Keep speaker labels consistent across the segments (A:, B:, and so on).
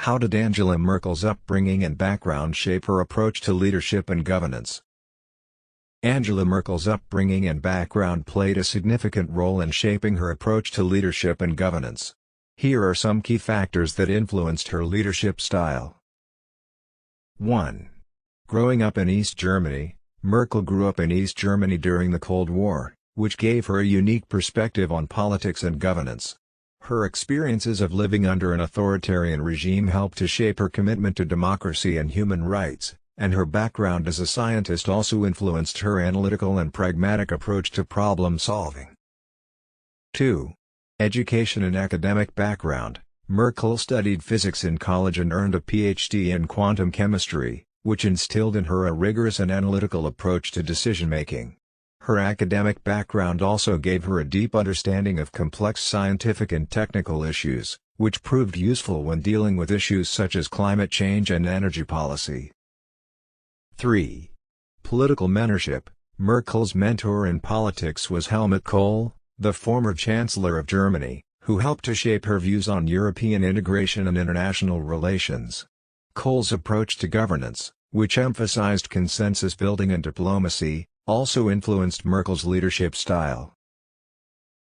A: How did Angela Merkel's upbringing and background shape her approach to leadership and governance? Angela Merkel's upbringing and background played a significant role in shaping her approach to leadership and governance. Here are some key factors that influenced her leadership style. 1. Growing up in East Germany, Merkel grew up in East Germany during the Cold War, which gave her a unique perspective on politics and governance. Her experiences of living under an authoritarian regime helped to shape her commitment to democracy and human rights, and her background as a scientist also influenced her analytical and pragmatic approach to problem solving. 2. Education and academic background. Merkel studied physics in college and earned a PhD in quantum chemistry, which instilled in her a rigorous and analytical approach to decision-making. Her academic background also gave her a deep understanding of complex scientific and technical issues, which proved useful when dealing with issues such as climate change and energy policy. 3. Political mentorship. Merkel's mentor in politics was Helmut Kohl, the former Chancellor of Germany, who helped to shape her views on European integration and international relations. Kohl's approach to governance, which emphasized consensus building and diplomacy, also influenced Merkel's leadership style.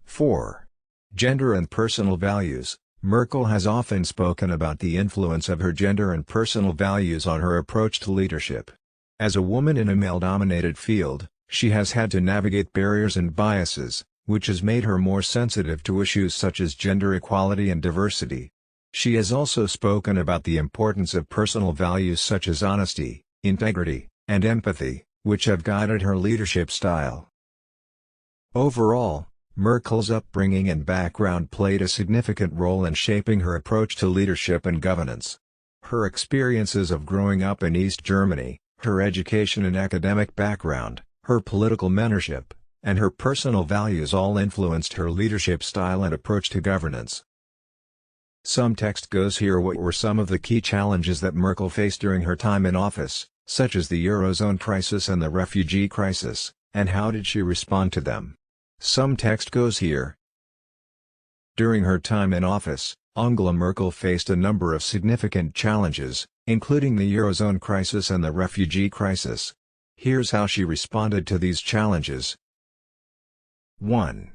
A: 4. Gender and personal values. Merkel has often spoken about the influence of her gender and personal values on her approach to leadership. As a woman in a male-dominated field, she has had to navigate barriers and biases, which has made her more sensitive to issues such as gender equality and diversity. She has also spoken about the importance of personal values such as honesty, integrity, and empathy, which have guided her leadership style. Overall, Merkel's upbringing and background played a significant role in shaping her approach to leadership and governance. Her experiences of growing up in East Germany, her education and academic background, her political mentorship, and her personal values all influenced her leadership style and approach to governance. Some text goes here. What were some of the key challenges that Merkel faced during her time in office, such as the Eurozone crisis and the refugee crisis, and how did she respond to them? Some text goes here. During her time in office, Angela Merkel faced a number of significant challenges, including the Eurozone crisis and the refugee crisis. Here's how she responded to these challenges. 1.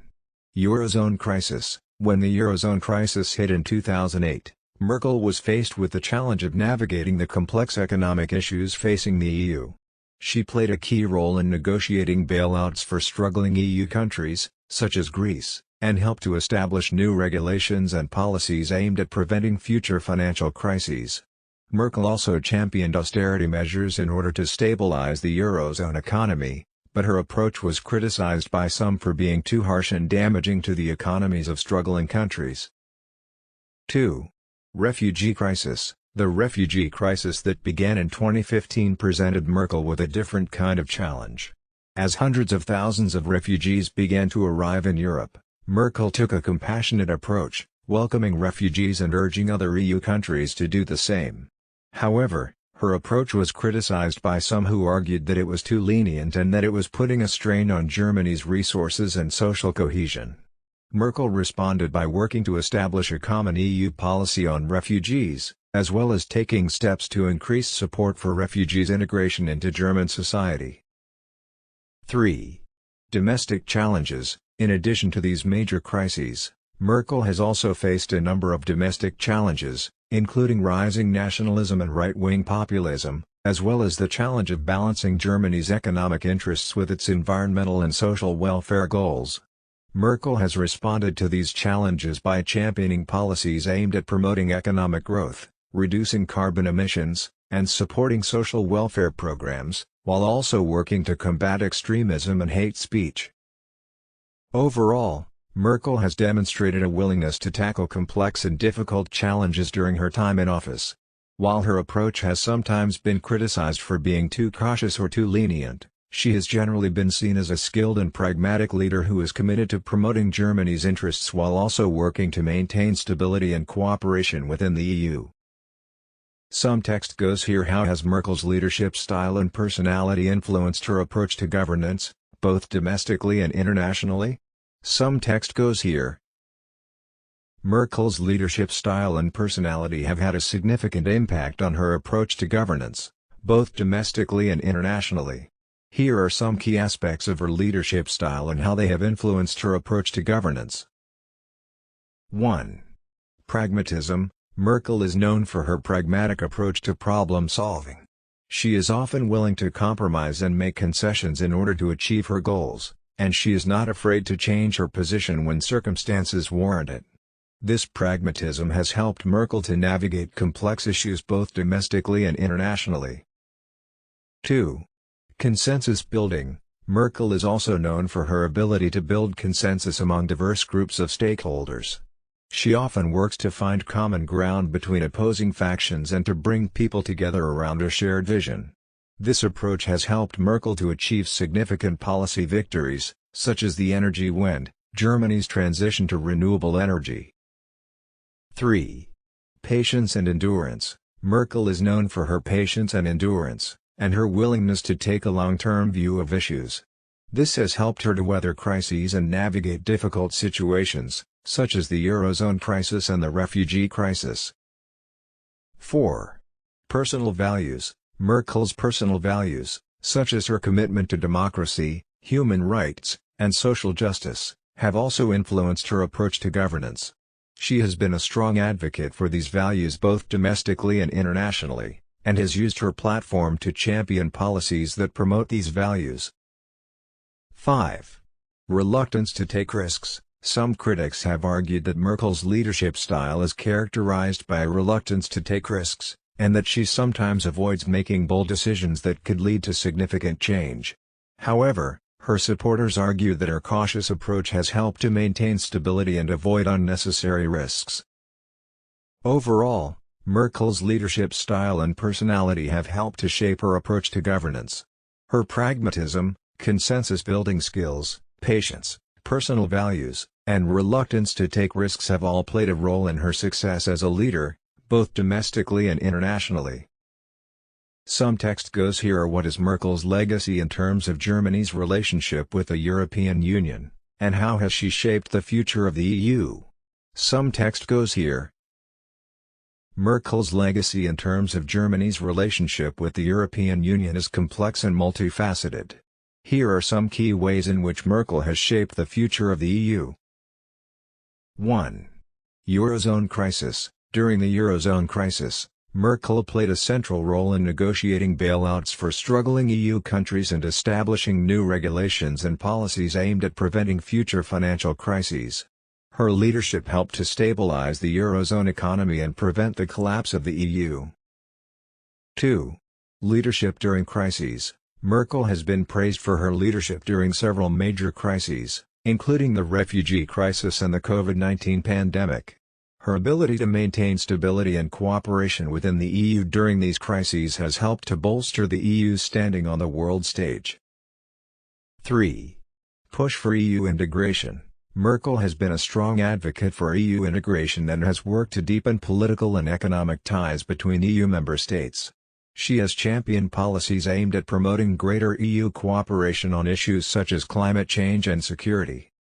A: Eurozone crisis. When the Eurozone crisis hit in 2008, Merkel was faced with the challenge of navigating the complex economic issues facing the EU. She played a key role in negotiating bailouts for struggling EU countries, such as Greece, and helped to establish new regulations and policies aimed at preventing future financial crises. Merkel also championed austerity measures in order to stabilize the Eurozone economy, but her approach was criticized by some for being too harsh and damaging to the economies of struggling countries. 2. Refugee crisis. The refugee crisis that began in 2015 presented Merkel with a different kind of challenge. As hundreds of thousands of refugees began to arrive in Europe, Merkel took a compassionate approach, welcoming refugees and urging other EU countries to do the same. However, her approach was criticized by some who argued that it was too lenient and that it was putting a strain on Germany's resources and social cohesion. Merkel responded by working to establish a common EU policy on refugees, as well as taking steps to increase support for refugees' integration into German society. 3. Domestic challenges. In addition to these major crises, Merkel has also faced a number of domestic challenges, including rising nationalism and right-wing populism, as well as the challenge of balancing Germany's economic interests with its environmental and social welfare goals. Merkel has responded to these challenges by championing policies aimed at promoting economic growth, reducing carbon emissions, and supporting social welfare programs, while also working to combat extremism and hate speech. Overall, Merkel has demonstrated a willingness to tackle complex and difficult challenges during her time in office. While her approach has sometimes been criticized for being too cautious or too lenient, she has generally been seen as a skilled and pragmatic leader who is committed to promoting Germany's interests while also working to maintain stability and cooperation within the EU. Some text goes here. How has Merkel's leadership style and personality influenced her approach to governance, both domestically and internationally? Some text goes here. Merkel's leadership style and personality have had a significant impact on her approach to governance, both domestically and internationally. Here are some key aspects of her leadership style and how they have influenced her approach to governance. 1. Pragmatism. Merkel is known for her pragmatic approach to problem solving. She is often willing to compromise and make concessions in order to achieve her goals, and she is not afraid to change her position when circumstances warrant it. This pragmatism has helped Merkel to navigate complex issues both domestically and internationally. 2. Consensus building. Merkel is also known for her ability to build consensus among diverse groups of stakeholders. She often works to find common ground between opposing factions and to bring people together around a shared vision. This approach has helped Merkel to achieve significant policy victories, such as the energy wende, Germany's transition to renewable energy. 3. Patience and endurance. Merkel is known for her patience and endurance, and her willingness to take a long-term view of issues. This has helped her to weather crises and navigate difficult situations, such as the Eurozone crisis and the refugee crisis. 4. Personal values. Merkel's personal values, such as her commitment to democracy, human rights, and social justice, have also influenced her approach to governance. She has been a strong advocate for these values both domestically and internationally, and has used her platform to champion policies that promote these values. 5. Reluctance to take risks. Some critics have argued that Merkel's leadership style is characterized by a reluctance to take risks, and that she sometimes avoids making bold decisions that could lead to significant change. However, her supporters argue that her cautious approach has helped to maintain stability and avoid unnecessary risks. Overall, Merkel's leadership style and personality have helped to shape her approach to governance. Her pragmatism, consensus-building skills, patience, personal values, and reluctance to take risks have all played a role in her success as a leader, both domestically and internationally. Some text goes here. What is Merkel's legacy in terms of Germany's relationship with the European Union, and how has she shaped the future of the EU? Some text goes here. Merkel's legacy in terms of Germany's relationship with the European Union is complex and multifaceted. Here are some key ways in which Merkel has shaped the future of the EU. 1. Eurozone crisis. During the Eurozone crisis, Merkel played a central role in negotiating bailouts for struggling EU countries and establishing new regulations and policies aimed at preventing future financial crises. Her leadership helped to stabilize the Eurozone economy and prevent the collapse of the EU. 2. Leadership during crises. Merkel has been praised for her leadership during several major crises, including the refugee crisis and the COVID-19 pandemic. Her ability to maintain stability and cooperation within the EU during these crises has helped to bolster the EU's standing on the world stage. 3. Push for EU integration. Merkel has been a strong advocate for EU integration and has worked to deepen political and economic ties between EU member states. She has championed policies aimed at promoting greater EU cooperation on issues such as climate change and security.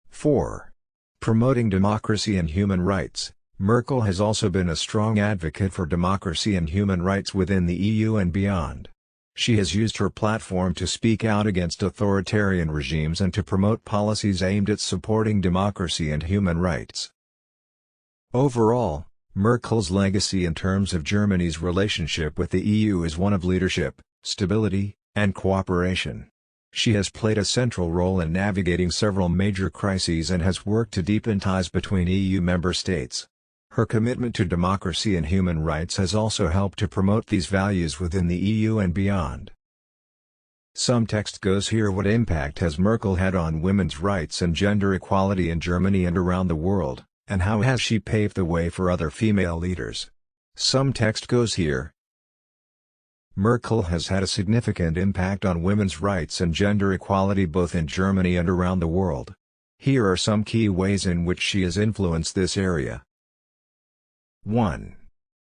A: 4. Promoting democracy and human rights. Merkel has also been a strong advocate for democracy and human rights within the EU and beyond. She has used her platform to speak out against authoritarian regimes and to promote policies aimed at supporting democracy and human rights. Overall, Merkel's legacy in terms of Germany's relationship with the EU is one of leadership, stability, and cooperation. She has played a central role in navigating several major crises and has worked to deepen ties between EU member states. Her commitment to democracy and human rights has also helped to promote these values within the EU and beyond. Some text goes here. What impact has Merkel had on women's rights and gender equality in Germany and around the world, and how has she paved the way for other female leaders? Some text goes here. Merkel has had a significant impact on women's rights and gender equality both in Germany and around the world. Here are some key ways in which she has influenced this area. 1.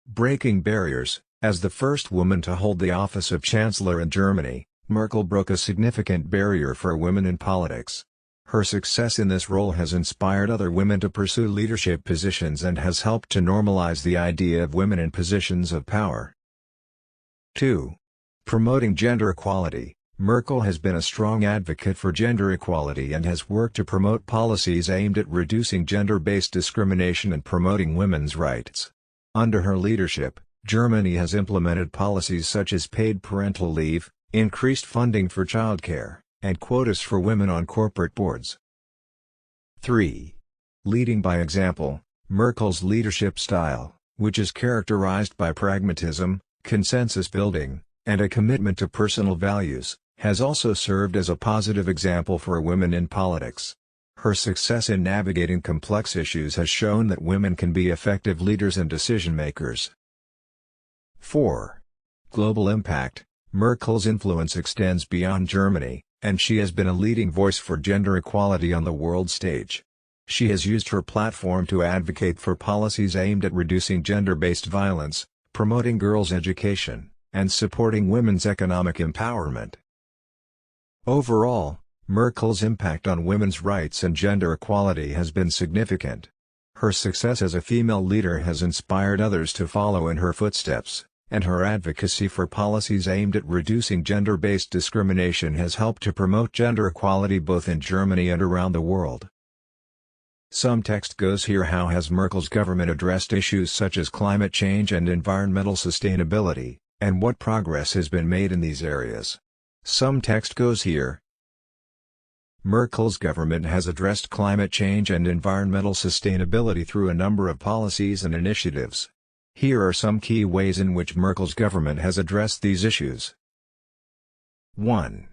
A: Breaking barriers. As the first woman to hold the office of Chancellor in Germany, Merkel broke a significant barrier for women in politics. Her success in this role has inspired other women to pursue leadership positions and has helped to normalize the idea of women in positions of power. 2. Promoting gender equality. Merkel has been a strong advocate for gender equality and has worked to promote policies aimed at reducing gender-based discrimination and promoting women's rights. Under her leadership, Germany has implemented policies such as paid parental leave, increased funding for childcare, and quotas for women on corporate boards. 3. Leading by example. Merkel's leadership style, which is characterized by pragmatism, consensus building, and a commitment to personal values, has also served as a positive example for women in politics. Her success in navigating complex issues has shown that women can be effective leaders and decision-makers. 4. Global impact. Merkel's influence extends beyond Germany, and she has been a leading voice for gender equality on the world stage. She has used her platform to advocate for policies aimed at reducing gender-based violence, promoting girls' education, and supporting women's economic empowerment. Overall, Merkel's impact on women's rights and gender equality has been significant. Her success as a female leader has inspired others to follow in her footsteps, and her advocacy for policies aimed at reducing gender-based discrimination has helped to promote gender equality both in Germany and around the world. Some text goes here. How has Merkel's government addressed issues such as climate change and environmental sustainability, and what progress has been made in these areas? Some text goes here. Merkel's government has addressed climate change and environmental sustainability through a number of policies and initiatives. Here are some key ways in which Merkel's government has addressed these issues. 1.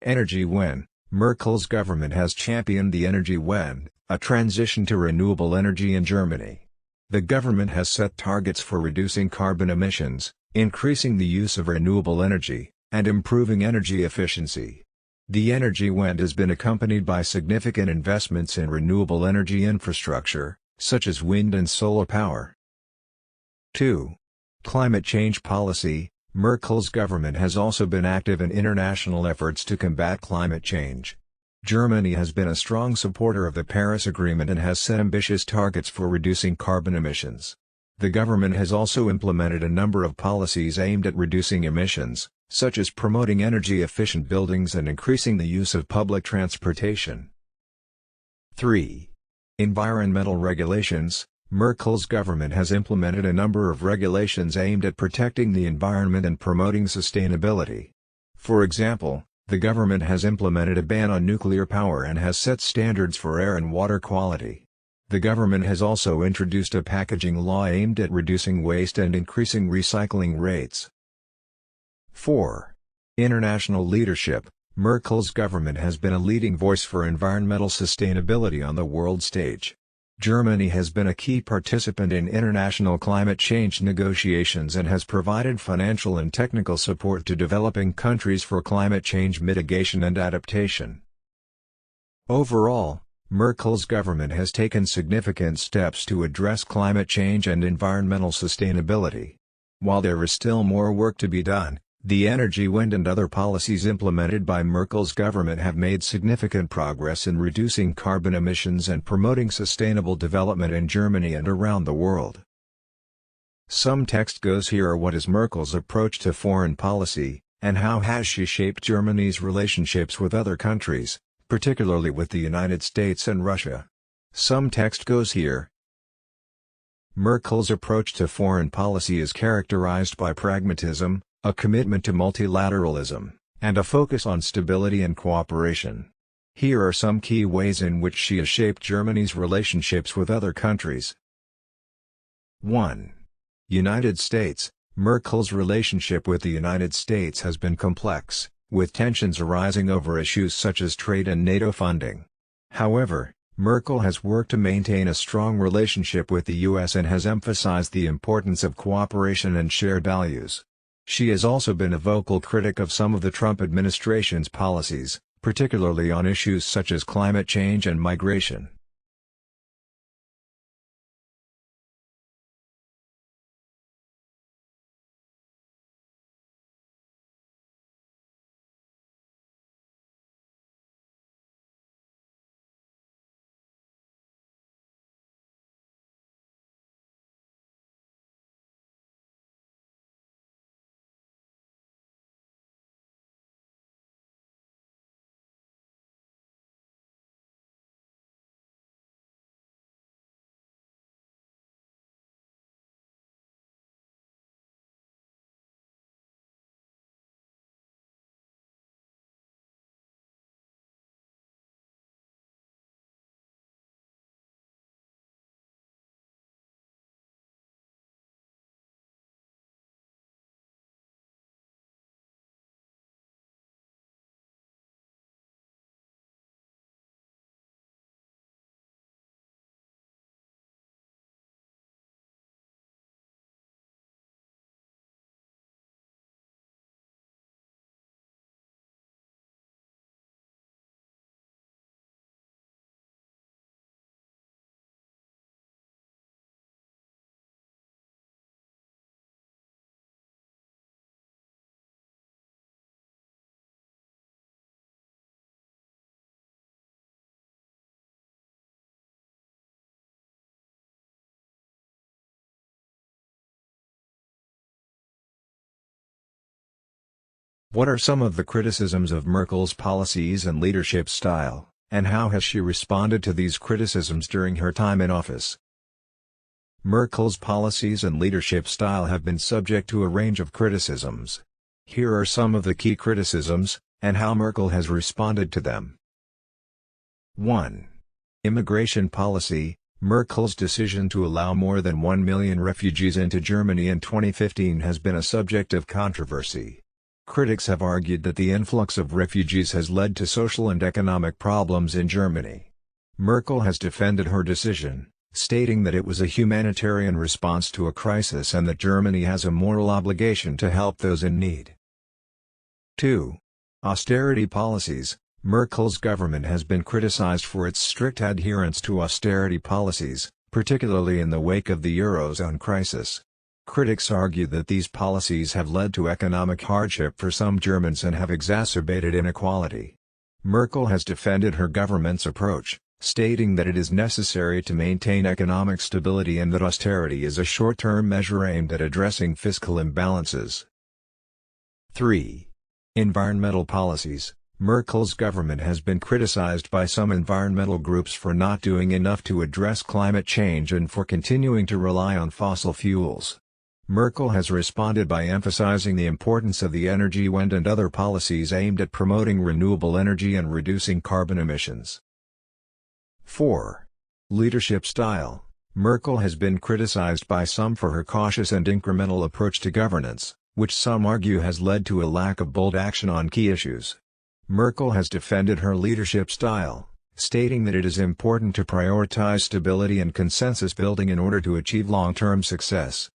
A: Energy Wende. Merkel's government has championed the Energy Wende, a transition to renewable energy in Germany. The government has set targets for reducing carbon emissions, increasing the use of renewable energy, and improving energy efficiency. The Energy Wende has been accompanied by significant investments in renewable energy infrastructure, such as wind and solar power. 2. Climate change policy. Merkel's government has also been active in international efforts to combat climate change. Germany has been a strong supporter of the Paris Agreement and has set ambitious targets for reducing carbon emissions. The government has also implemented a number of policies aimed at reducing emissions, such as promoting energy-efficient buildings and increasing the use of public transportation. 3. Environmental regulations. Merkel's government has implemented a number of regulations aimed at protecting the environment and promoting sustainability. For example, the government has implemented a ban on nuclear power and has set standards for air and water quality. The government has also introduced a packaging law aimed at reducing waste and increasing recycling rates. 4. International leadership. Merkel's government has been a leading voice for environmental sustainability on the world stage. Germany has been a key participant in international climate change negotiations and has provided financial and technical support to developing countries for climate change mitigation and adaptation. Overall, Merkel's government has taken significant steps to address climate change and environmental sustainability. While there is still more work to be done, the Energy Wende and other policies implemented by Merkel's government have made significant progress in reducing carbon emissions and promoting sustainable development in Germany and around the world. Some text goes here. What is Merkel's approach to foreign policy, and how has she shaped Germany's relationships with other countries, particularly with the United States and Russia? Some text goes here. Merkel's approach to foreign policy is characterized by pragmatism, a commitment to multilateralism, and a focus on stability and cooperation. Here are some key ways in which she has shaped Germany's relationships with other countries. 1. United States. Merkel's relationship with the United States has been complex, with tensions arising over issues such as trade and NATO funding. However, Merkel has worked to maintain a strong relationship with the U.S. and has emphasized the importance of cooperation and shared values. She has also been a vocal critic of some of the Trump administration's policies, particularly on issues such as climate change and migration. What are some of the criticisms of Merkel's policies and leadership style, and how has she responded to these criticisms during her time in office? Merkel's policies and leadership style have been subject to a range of criticisms. Here are some of the key criticisms, and how Merkel has responded to them. 1. Immigration policy. Merkel's decision to allow more than 1 million refugees into Germany in 2015 has been a subject of controversy. Critics have argued that the influx of refugees has led to social and economic problems in Germany. Merkel has defended her decision, stating that it was a humanitarian response to a crisis and that Germany has a moral obligation to help those in need. 2. Austerity policies. Merkel's government has been criticized for its strict adherence to austerity policies, particularly in the wake of the Eurozone crisis. Critics argue that these policies have led to economic hardship for some Germans and have exacerbated inequality. Merkel has defended her government's approach, stating that it is necessary to maintain economic stability and that austerity is a short-term measure aimed at addressing fiscal imbalances. 3. Environmental policies. Merkel's government has been criticized by some environmental groups for not doing enough to address climate change and for continuing to rely on fossil fuels. Merkel has responded by emphasizing the importance of the energy Wende and other policies aimed at promoting renewable energy and reducing carbon emissions. 4. Leadership style. Merkel has been criticized by some for her cautious and incremental approach to governance, which some argue has led to a lack of bold action on key issues. Merkel has defended her leadership style, stating that it is important to prioritize stability and consensus building in order to achieve long-term success.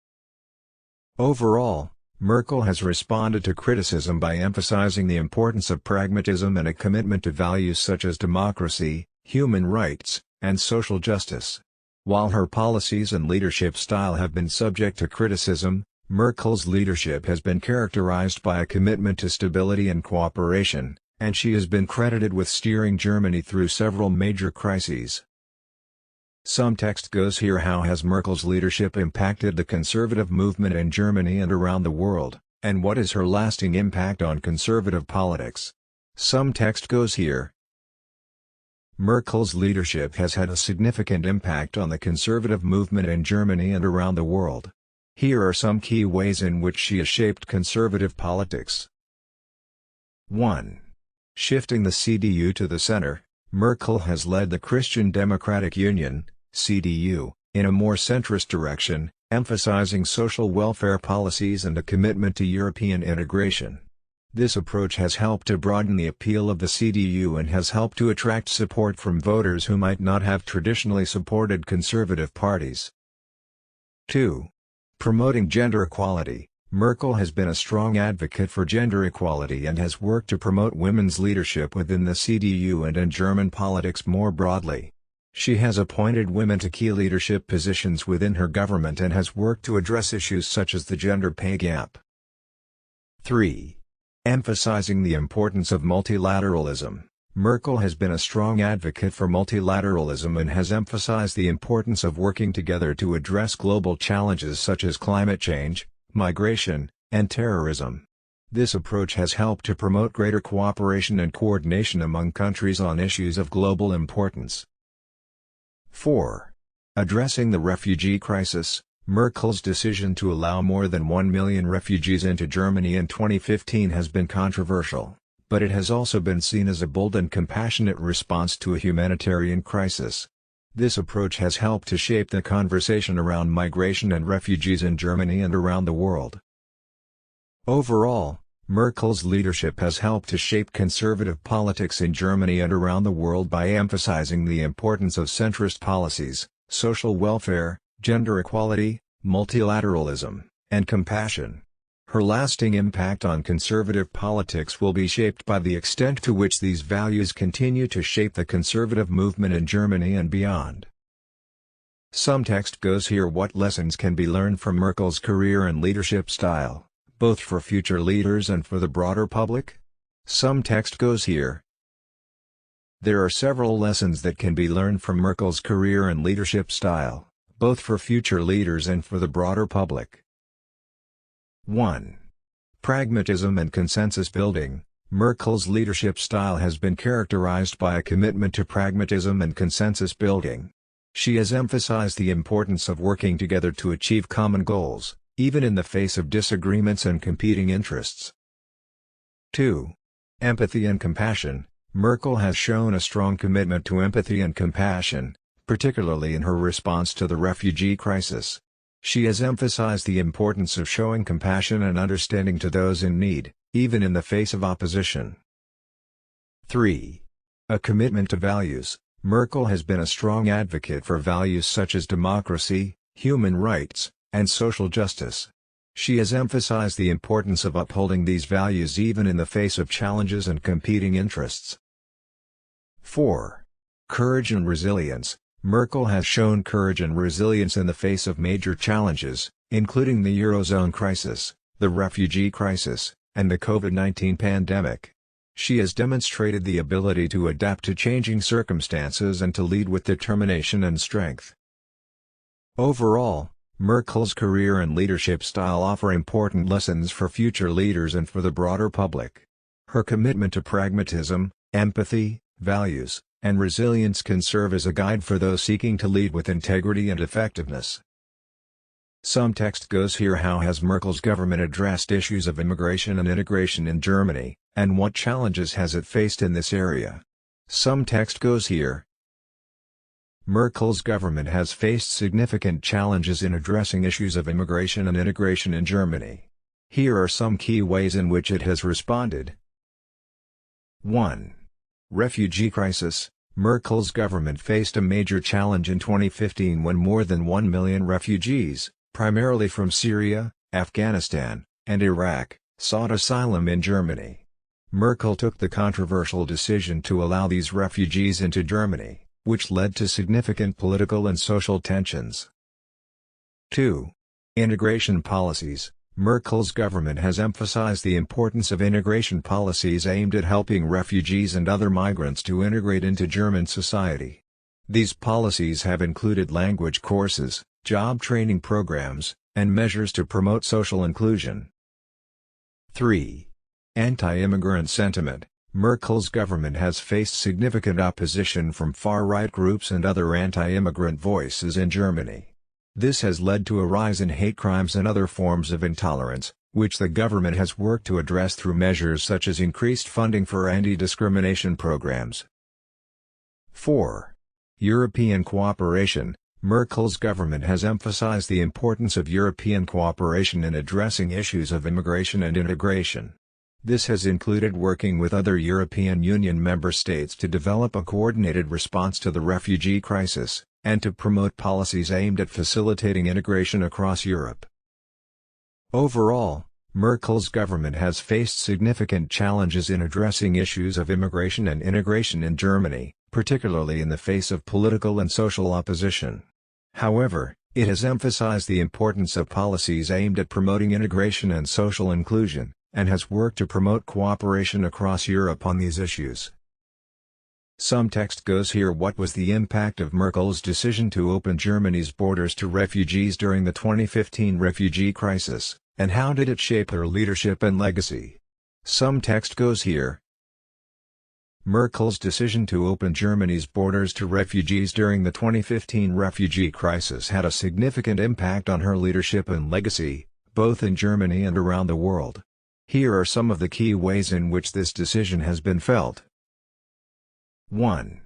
A: Overall, Merkel has responded to criticism by emphasizing the importance of pragmatism and a commitment to values such as democracy, human rights, and social justice. While her policies and leadership style have been subject to criticism, Merkel's leadership has been characterized by a commitment to stability and cooperation, and she has been credited with steering Germany through several major crises. Some text goes here. How has Merkel's leadership impacted the conservative movement in Germany and around the world, and what is her lasting impact on conservative politics? Some text goes here. Merkel's leadership has had a significant impact on the conservative movement in Germany and around the world. Here are some key ways in which she has shaped conservative politics. 1. Shifting the CDU to the center. Merkel has led the Christian Democratic Union, CDU, in a more centrist direction, emphasizing social welfare policies and a commitment to European integration. This approach has helped to broaden the appeal of the CDU and has helped to attract support from voters who might not have traditionally supported conservative parties. 2. Promoting gender equality. Merkel has been a strong advocate for gender equality and has worked to promote women's leadership within the CDU and in German politics more broadly. She has appointed women to key leadership positions within her government and has worked to address issues such as the gender pay gap. 3. Emphasizing the importance of multilateralism. Merkel has been a strong advocate for multilateralism and has emphasized the importance of working together to address global challenges such as climate change, migration, and terrorism. This approach has helped to promote greater cooperation and coordination among countries on issues of global importance. 4. Addressing the refugee crisis. Merkel's decision to allow more than 1 million refugees into Germany in 2015 has been controversial, but it has also been seen as a bold and compassionate response to a humanitarian crisis. This approach has helped to shape the conversation around migration and refugees in Germany and around the world. Overall, Merkel's leadership has helped to shape conservative politics in Germany and around the world by emphasizing the importance of centrist policies, social welfare, gender equality, multilateralism, and compassion. Her lasting impact on conservative politics will be shaped by the extent to which these values continue to shape the conservative movement in Germany and beyond. Some text goes here. What lessons can be learned from Merkel's career and leadership style, both for future leaders and for the broader public? Some text goes here. There are several lessons that can be learned from Merkel's career and leadership style, both for future leaders and for the broader public. 1. Pragmatism and consensus building. Merkel's leadership style has been characterized by a commitment to pragmatism and consensus building. She has emphasized the importance of working together to achieve common goals, even in the face of disagreements and competing interests. 2. Empathy and compassion. Merkel has shown a strong commitment to empathy and compassion, particularly in her response to the refugee crisis. She has emphasized the importance of showing compassion and understanding to those in need, even in the face of opposition. 3. A commitment to values. Merkel has been a strong advocate for values such as democracy, human rights, and social justice. She has emphasized the importance of upholding these values even in the face of challenges and competing interests. 4. Courage and resilience. Merkel has shown courage and resilience in the face of major challenges, including the Eurozone crisis, the refugee crisis, and the COVID-19 pandemic. She has demonstrated the ability to adapt to changing circumstances and to lead with determination and strength. Overall, Merkel's career and leadership style offer important lessons for future leaders and for the broader public. Her commitment to pragmatism, empathy, values, and resilience can serve as a guide for those seeking to lead with integrity and effectiveness. Some text goes here. How has Merkel's government addressed issues of immigration and integration in Germany, and what challenges has it faced in this area? Some text goes here. Merkel's government has faced significant challenges in addressing issues of immigration and integration in Germany. Here are some key ways in which it has responded. 1. Refugee crisis. Merkel's government faced a major challenge in 2015 when more than 1 million refugees, primarily from Syria, Afghanistan, and Iraq, sought asylum in Germany. Merkel took the controversial decision to allow these refugees into Germany, which led to significant political and social tensions. 2. Integration policies. Merkel's government has emphasized the importance of integration policies aimed at helping refugees and other migrants to integrate into German society. These policies have included language courses, job training programs, and measures to promote social inclusion. 3. Anti-immigrant sentiment. Merkel's government has faced significant opposition from far-right groups and other anti-immigrant voices in Germany. This has led to a rise in hate crimes and other forms of intolerance, which the government has worked to address through measures such as increased funding for anti-discrimination programs. 4. European cooperation. Merkel's government has emphasized the importance of European cooperation in addressing issues of immigration and integration. This has included working with other European Union member states to develop a coordinated response to the refugee crisis, and to promote policies aimed at facilitating integration across Europe. Overall, Merkel's government has faced significant challenges in addressing issues of immigration and integration in Germany, particularly in the face of political and social opposition. However, it has emphasized the importance of policies aimed at promoting integration and social inclusion, and has worked to promote cooperation across Europe on these issues. Some text goes here. What was the impact of Merkel's decision to open Germany's borders to refugees during the 2015 refugee crisis, and how did it shape her leadership and legacy? Some text goes here. Merkel's decision to open Germany's borders to refugees during the 2015 refugee crisis had a significant impact on her leadership and legacy, both in Germany and around the world. Here are some of the key ways in which this decision has been felt. 1.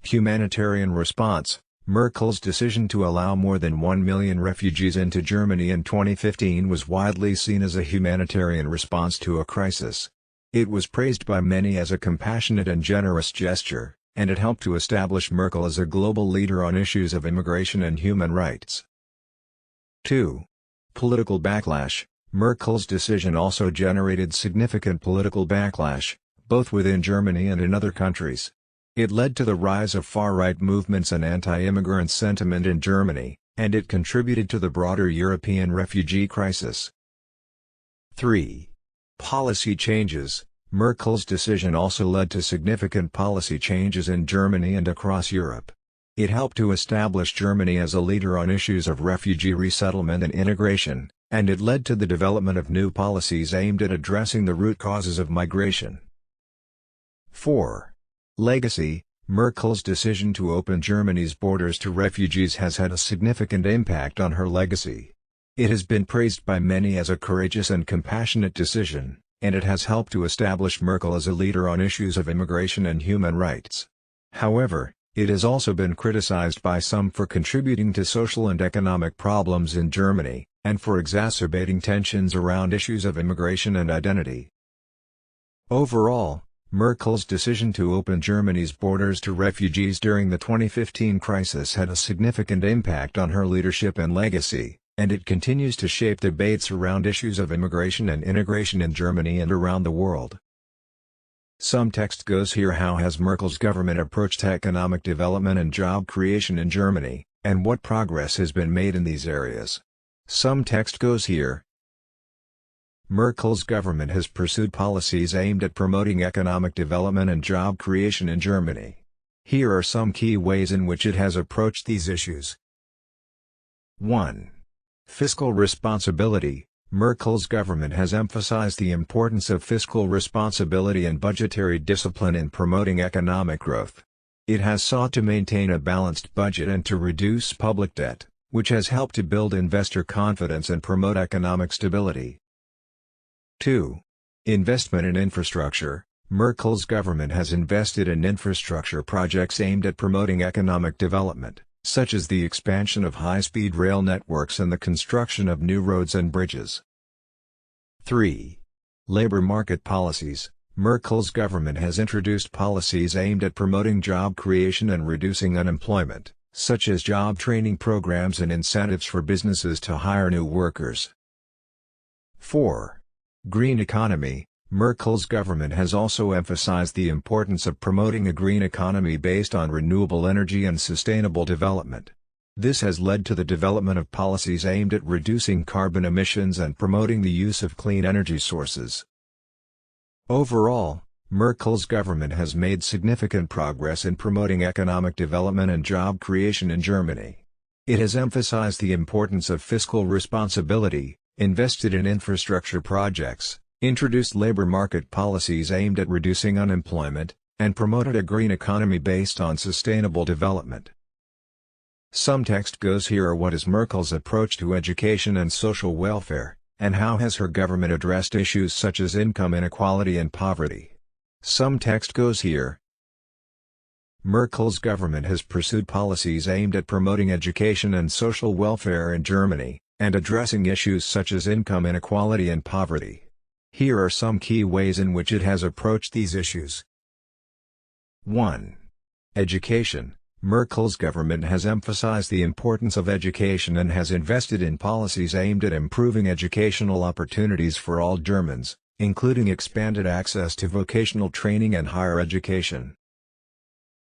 A: Humanitarian response. Merkel's decision to allow more than 1 million refugees into Germany in 2015 was widely seen as a humanitarian response to a crisis. It was praised by many as a compassionate and generous gesture, and it helped to establish Merkel as a global leader on issues of immigration and human rights. 2. Political backlash. Merkel's decision also generated significant political backlash, both within Germany and in other countries. It led to the rise of far-right movements and anti-immigrant sentiment in Germany, and it contributed to the broader European refugee crisis. 3. Policy changes. Merkel's decision also led to significant policy changes in Germany and across Europe. It helped to establish Germany as a leader on issues of refugee resettlement and integration, and it led to the development of new policies aimed at addressing the root causes of migration. 4. Legacy. Merkel's decision to open Germany's borders to refugees has had a significant impact on her legacy. It has been praised by many as a courageous and compassionate decision, and it has helped to establish Merkel as a leader on issues of immigration and human rights. However, it has also been criticized by some for contributing to social and economic problems in Germany, and for exacerbating tensions around issues of immigration and identity. Overall, Merkel's decision to open Germany's borders to refugees during the 2015 crisis had a significant impact on her leadership and legacy, and it continues to shape debates around issues of immigration and integration in Germany and around the world. Some text goes here. How has Merkel's government approached economic development and job creation in Germany, and what progress has been made in these areas? Some text goes here. Merkel's government has pursued policies aimed at promoting economic development and job creation in Germany. Here are some key ways in which it has approached these issues. 1. Fiscal responsibility. Merkel's government has emphasized the importance of fiscal responsibility and budgetary discipline in promoting economic growth. It has sought to maintain a balanced budget and to reduce public debt, which has helped to build investor confidence and promote economic stability. 2. Investment in infrastructure. Merkel's government has invested in infrastructure projects aimed at promoting economic development, such as the expansion of high-speed rail networks and the construction of new roads and bridges. 3. Labor market policies. Merkel's government has introduced policies aimed at promoting job creation and reducing unemployment, such as job training programs and incentives for businesses to hire new workers. 4. Green economy. Merkel's government has also emphasized the importance of promoting a green economy based on renewable energy and sustainable development. This has led to the development of policies aimed at reducing carbon emissions and promoting the use of clean energy sources. Overall, Merkel's government has made significant progress in promoting economic development and job creation in Germany. It has emphasized the importance of fiscal responsibility, invested in infrastructure projects, introduced labor market policies aimed at reducing unemployment, and promoted a green economy based on sustainable development. Some text goes here. What is Merkel's approach to education and social welfare, and how has her government addressed issues such as income inequality and poverty? Some text goes here. Merkel's government has pursued policies aimed at promoting education and social welfare in Germany, and addressing issues such as income inequality and poverty. Here are some key ways in which it has approached these issues. 1. Education. Merkel's government has emphasized the importance of education and has invested in policies aimed at improving educational opportunities for all Germans, including expanded access to vocational training and higher education.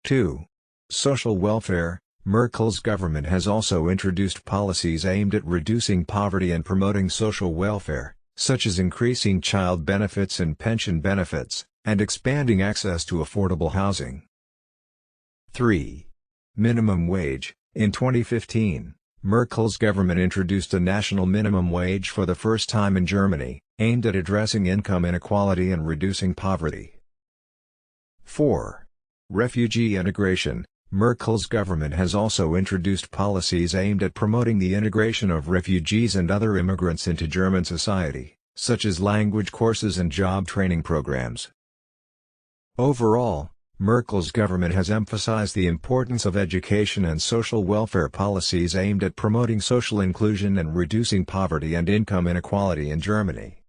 A: 2. Social welfare. Merkel's government has also introduced policies aimed at reducing poverty and promoting social welfare, such as increasing child benefits and pension benefits, and expanding access to affordable housing. 3. Minimum wage. In 2015, Merkel's government introduced a national minimum wage for the first time in Germany, aimed at addressing income inequality and reducing poverty. 4. Refugee integration. Merkel's government has also introduced policies aimed at promoting the integration of refugees and other immigrants into German society, such as language courses and job training programs. Overall, Merkel's government has emphasized the importance of education and social welfare policies aimed at promoting social inclusion and reducing poverty and income inequality in Germany.